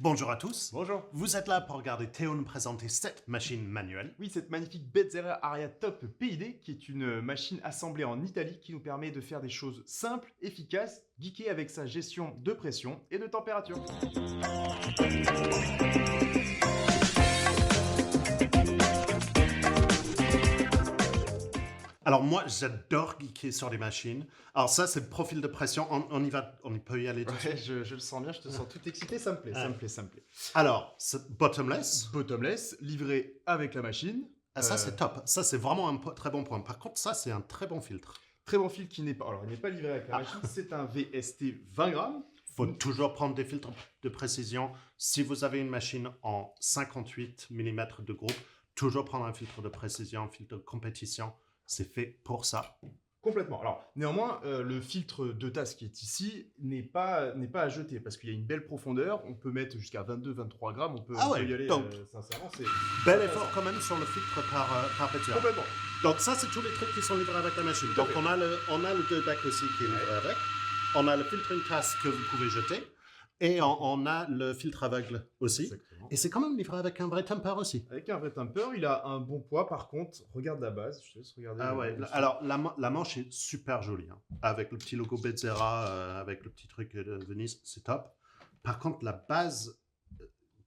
Bonjour à tous. Bonjour. Vous êtes là pour regarder Théo nous présenter cette machine manuelle. Oui, cette magnifique Bezzera Aria Top PID, qui est une machine assemblée en Italie qui nous permet de faire des choses simples, efficaces, geekées avec sa gestion de pression et de température. Alors moi, j'adore geeker sur les machines. Alors ça, c'est le profil de pression. On peut y aller tout de Ouais, suite. je le sens bien, je te sens tout excité, ça me plaît, ça me plaît, ça me plaît. Alors, c'est bottomless. Bottomless, livré avec la machine. Ah, ça, c'est top. Ça, c'est vraiment un très bon point. Par contre, ça, c'est un très bon filtre. Très bon fil qui n'est pas... Alors, il n'est pas livré avec la machine, c'est un VST 20 grammes. Il faut toujours prendre des filtres de précision. Si vous avez une machine en 58 mm de groupe, toujours prendre un filtre de précision, un filtre de compétition. C'est fait pour ça. Complètement. Alors, néanmoins, le filtre de tasse qui est ici n'est pas à jeter parce qu'il y a une belle profondeur. On peut mettre jusqu'à 22-23 grammes. On peut y aller, donc, sincèrement. Bel effort quand même sur le filtre par Bezzera. Complètement. Donc ça, c'est tous les trucs qui sont livrés avec la machine. Donc on a le 2 bacs aussi qui est livré avec. On a le filtre une tasse que vous pouvez jeter. Et on a le filtre aveugle aussi. Exactement. Et c'est quand même livré avec un vrai temper aussi. Avec un vrai temper, il a un bon poids. Par contre, regarde la base. Je te laisse regarder. Ah ouais. Alors la manche est super jolie. Hein. Avec le petit logo Bezzera, avec le petit truc de Venise, c'est top. Par contre, la base...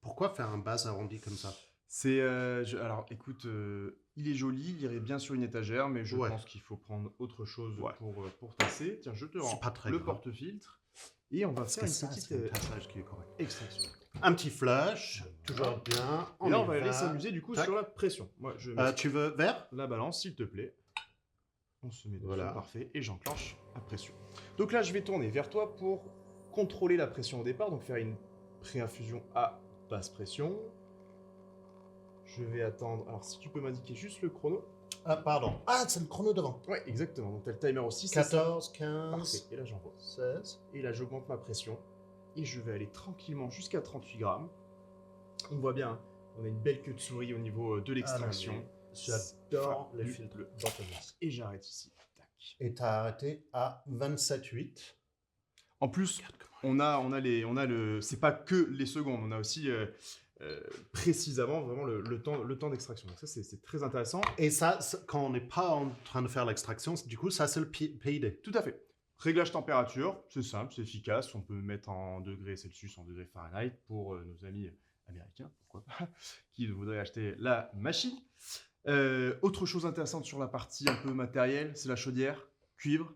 Pourquoi faire un base arrondi comme ça? C'est alors, écoute, il est joli, il irait bien sur une étagère, mais je pense qu'il faut prendre autre chose pour tasser. Tiens, je te rends le porte-filtre et on va faire une petite tassage qui est correct. extraction. Un petit flush, toujours bien. Et là, on va aller s'amuser du coup sur la pression. Moi, je mets tu veux vert? la balance, s'il te plaît. On se met dessus, parfait, et j'enclenche la pression. Donc là, je vais tourner vers toi pour contrôler la pression au départ, donc faire une pré-infusion à basse pression. Je vais attendre. Alors, si tu peux m'indiquer juste le chrono. Ah, pardon. Ah, c'est le chrono devant. Ouais, exactement. Donc, tu as le timer aussi. 14, 15. Parfait. Et là, j'envoie. 16. Et là, j'augmente ma pression. Et je vais aller tranquillement jusqu'à 38 grammes. On voit bien, hein, on a une belle queue de souris au niveau de l'extraction. J'adore les filtres bottomless. Et j'arrête ici. Tac. Et tu as arrêté à 27,8. En plus, on a le. C'est pas que les secondes, on a aussi. Précisément vraiment le temps d'extraction. Donc ça, c'est très intéressant. Et ça, quand on n'est pas en train de faire l'extraction, du coup, ça, c'est le PID. Tout à fait. Réglage température, c'est simple, c'est efficace. On peut mettre en degrés Celsius, en degrés Fahrenheit pour nos amis américains, pourquoi pas, qui voudraient acheter la machine. Autre chose intéressante sur la partie un peu matérielle, c'est la chaudière cuivre,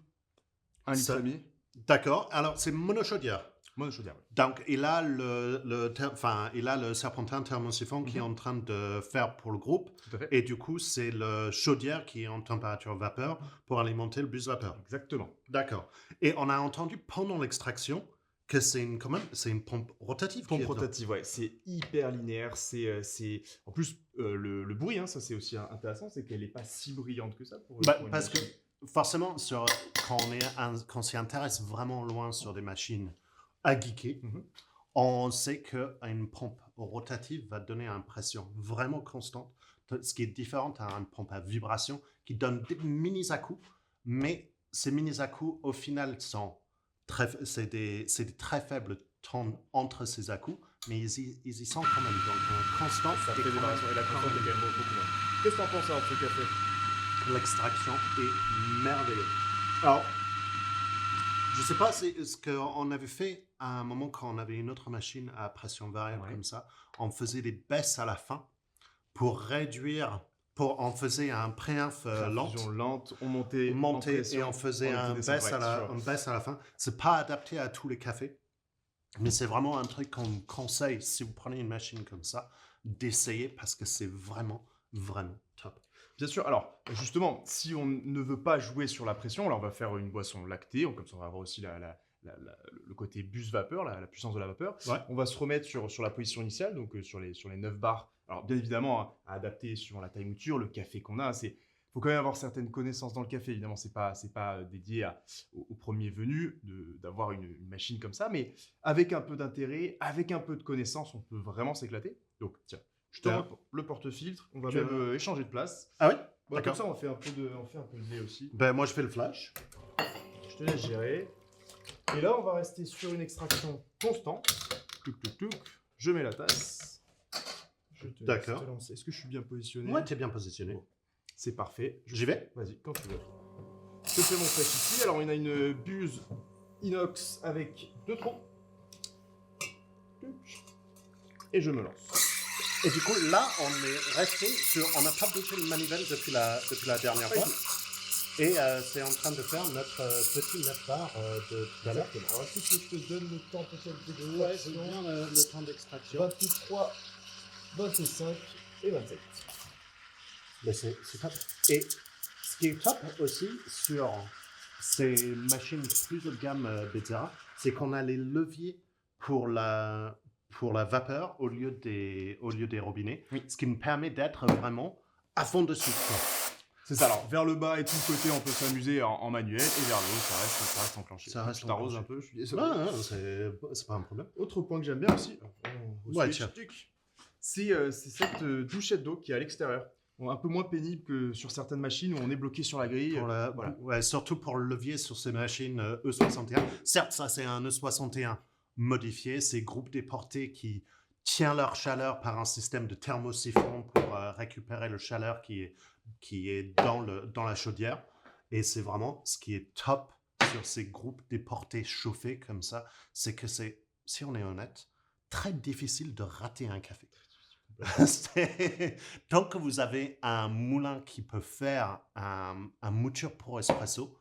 1,5 litre. D'accord. Alors, c'est monochaudière. Monochaudière, oui. Donc, il a le serpentin thermosiphon qui est en train de faire pour le groupe. Tout à fait. Et du coup, c'est le chaudière qui est en température vapeur pour alimenter le bus vapeur. Exactement. D'accord. Et on a entendu pendant l'extraction que c'est une pompe rotative. Pompe rotative, ouais. C'est hyper linéaire. En plus, le bruit, hein, ça c'est aussi intéressant, c'est qu'elle n'est pas si brillante que ça. Parce que forcément, quand on s'y intéresse vraiment loin sur des machines à geeker, on sait qu'une pompe rotative va donner une pression vraiment constante, ce qui est différent à une pompe à vibration qui donne des mini-à-coups, mais ces mini-à-coups, au final, c'est des très faibles temps entre ces à-coups, mais ils y sont quand même. Donc, constant, ça fait des vibrations. Et la constante est également beaucoup moins. Qu'est-ce que tu en penses de ce café? L'extraction est merveilleuse. Alors, je ne sais pas, c'est ce qu'on avait fait à un moment quand on avait une autre machine à pression variable comme ça. On faisait des baisses à la fin pour réduire. On faisait un préinf lente, on montait et on faisait une baisse à la fin. C'est pas adapté à tous les cafés, mais c'est vraiment un truc qu'on vous conseille si vous prenez une machine comme ça d'essayer parce que c'est vraiment, vraiment top. Bien sûr. Alors, justement, si on ne veut pas jouer sur la pression, là, on va faire une boisson lactée. Comme ça, on va avoir aussi le côté bus vapeur, la puissance de la vapeur. Ouais. On va se remettre sur la position initiale, donc sur les 9 bars. Alors, bien évidemment, hein, à adapter suivant la taille mouture, le café qu'on a. Il faut quand même avoir certaines connaissances dans le café. Évidemment, c'est pas dédié au premier venu d'avoir une machine comme ça, mais avec un peu d'intérêt, avec un peu de connaissances, on peut vraiment s'éclater. Donc, tiens. Je te rends le porte-filtre, on va même échanger de place. Ah oui? Bon, comme ça, on fait un peu de lait aussi. Ben, moi, je fais le flash. Je te laisse gérer. Et là, on va rester sur une extraction constante. Touc, touc, touc. Je mets la tasse. Je te laisse D'accord. te lancer. Est-ce que je suis bien positionné? Moi, tu es bien positionné. Bon. C'est parfait. J'y vais? Vas-y, quand tu veux. Je fais mon fresh ici. Alors, on a une buse inox avec 2 trous. Et je me lance. Et du coup, là, on est resté sur... On n'a pas bougé le manivelle depuis la dernière fois. Et c'est en train de faire notre petit 9 bar de tout à l'heure. Exactement. Alors, est-ce que je te donne le temps peut-être d'extraction? Ouais, c'est bien le temps d'extraction. 23, 25 et 27. Mais c'est top. Et ce qui est top aussi sur ces machines plus haut de gamme Bezzera, c'est qu'on a les leviers pour la vapeur au lieu des robinets, Oui. ce qui me permet d'être vraiment à fond dessus. C'est ça, alors vers le bas et tout le côté, on peut s'amuser en manuel, et vers le haut, ça reste enclenché. Ça reste Je t'arrose enclenché. un peu, je suis désolé. Non, c'est pas un problème. Autre point que j'aime bien aussi, Ouais, tiens. c'est cette douchette d'eau qui est à l'extérieur. Un peu moins pénible que sur certaines machines où on est bloqué sur la grille. Voilà. Ouais, surtout pour le levier sur ces machines E61. Certes, ça c'est un E61 modifié, c'est groupe déporté qui tient leur chaleur par un système de thermosiphon pour récupérer le chaleur qui est dans la chaudière. Et c'est vraiment ce qui est top sur ces groupes déportés chauffés comme ça, c'est que c'est, si on est honnête, très difficile de rater un café. Tant que vous avez un moulin qui peut faire un mouture pour espresso,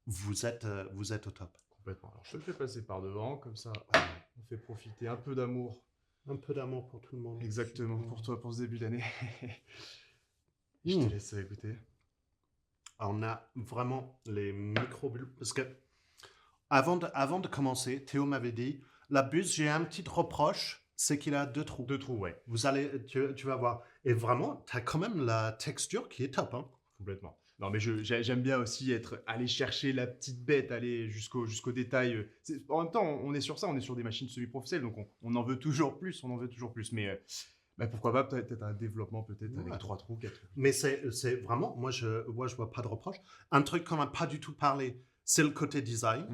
vous êtes au top. Complètement. Alors je te le fais passer par devant, comme ça on fait profiter un peu d'amour. Un peu d'amour pour tout le monde. Exactement, pour toi, pour ce début d'année. Je te laisse écouter. On a vraiment les micro-bulles. Parce que avant de commencer, Théo m'avait dit, la buse, j'ai un petit reproche, c'est qu'il a 2 trous. 2 trous, ouais. Tu vas voir. Et vraiment, tu as quand même la texture qui est top. Hein. Complètement. Non, mais j'aime bien aussi aller chercher la petite bête, aller jusqu'au détail. En même temps, on est sur ça, on est sur des machines semi-professionnelles, donc on en veut toujours plus, Mais pourquoi pas peut-être un développement peut-être avec 3 trous, 4 trous. Mais c'est vraiment, moi je vois pas de reproche. Un truc qu'on n'a pas du tout parlé, c'est le côté design.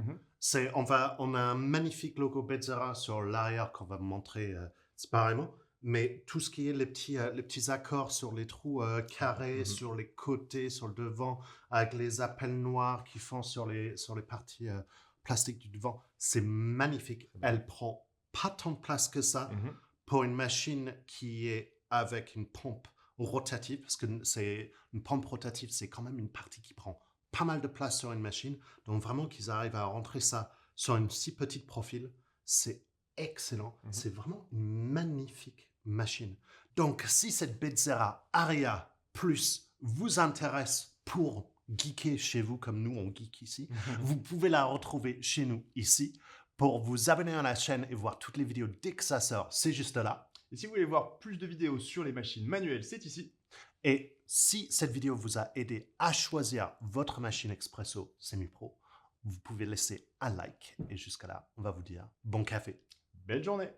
On a un magnifique logo Bezzera sur l'arrière qu'on va vous montrer séparément. Mais tout ce qui est les petits accords sur les trous carrés, sur les côtés, sur le devant, avec les appels noirs qui font sur les parties plastiques du devant, c'est magnifique. Elle prend pas tant de place que ça pour une machine qui est avec une pompe rotative, parce que c'est une pompe rotative, c'est quand même une partie qui prend pas mal de place sur une machine. Donc vraiment qu'ils arrivent à rentrer ça sur une si petite profil, c'est excellent. C'est vraiment une magnifique machine. Donc, si cette Bezzera Aria Plus vous intéresse pour geeker chez vous comme nous, on geek ici, vous pouvez la retrouver chez nous ici. Pour vous abonner à la chaîne et voir toutes les vidéos dès que ça sort, c'est juste là. Et si vous voulez voir plus de vidéos sur les machines manuelles, c'est ici. Et si cette vidéo vous a aidé à choisir votre machine Expresso Semi-Pro, vous pouvez laisser un like. Et jusqu'à là, on va vous dire bon café. Belle journée!